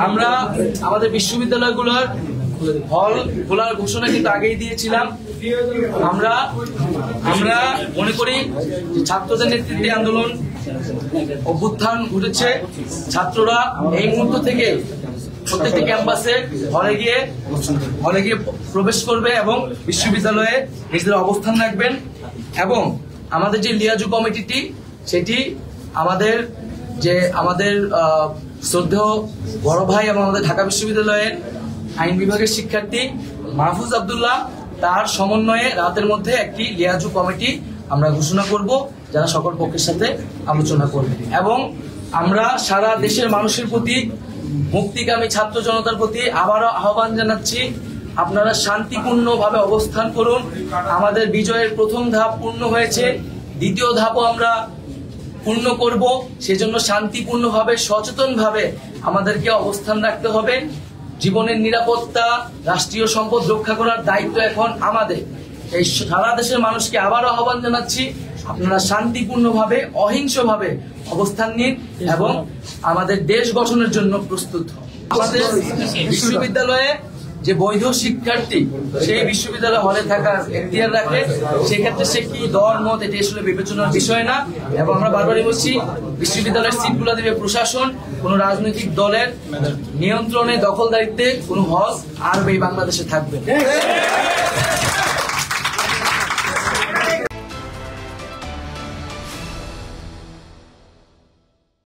আমরা আমাদের বিশ্ববিদ্যালয়গুলোর হল খোলার ঘোষণা কিন্তু আগেই দিয়েছিলাম। আমরা মনে করি ছাত্রদের নেতৃত্বে আন্দোলন অভ্যুত্থান ঘটেছে। ছাত্ররা এই মুহূর্ত থেকে প্রত্যেকটি ক্যাম্পাসে হলে গিয়ে প্রবেশ করবে এবং বিশ্ববিদ্যালয়ে নিজেদের অবস্থান রাখবেন। এবং আমাদের যে লিয়াজু কমিটিটি, সেটি আমাদের শ্রদ্ধেয় বড় ভাই এবং আমাদের ঢাকা বিশ্ববিদ্যালয়ের আইন বিভাগের শিক্ষার্থী মাহফুজ আব্দুল্লাহ, তার সমন্বয়ে রাতের মধ্যে একটি লিয়াজু কমিটি আমরা ঘোষণা করব, যারা সকল পক্ষের সাথে আলোচনা করবে। এবং আমরা সারা দেশের মানুষের প্রতি, মুক্তিকামী ছাত্র জনতার প্রতি আবারও আহ্বান জানাচ্ছি, আপনারা শান্তিপূর্ণভাবে অবস্থান করুন। আমাদের বিজয়ের প্রথম ধাপ পূর্ণ হয়েছে, দ্বিতীয় ধাপও আমরা পূর্ণ করব। সেজন্য শান্তিপূর্ণভাবে, সচেতনভাবে আমাদেরকে অবস্থান রাখতে হবে। জীবনের নিরাপত্তা, রাষ্ট্রীয় সম্পদ রক্ষা করার দায়িত্ব এখন আমাদের। এই সারা দেশের মানুষকে আবারও আহ্বান জানাচ্ছি, আপনারা শান্তিপূর্ণভাবে, অহিংসভাবে অবস্থান নিন এবং আমাদের দেশ গঠনের জন্য প্রস্তুত হন। আমাদের বিশ্ববিদ্যালয়ে যে বৈধ শিক্ষার্থী সেই বিশ্ববিদ্যালয় হলে থাকার এখতিয়ার রাখে, সেক্ষেত্রে সে কি দল মত, এটি আসলে বিবেচনার বিষয় না। এবং আমরা বারবারই বলছি, বিশ্ববিদ্যালয়ের সিটগুলো দেবে প্রশাসন। কোন রাজনৈতিক দলের নিয়ন্ত্রণে, দখলদারিত্বে কোন হল আর এই বাংলাদেশে থাকবে না।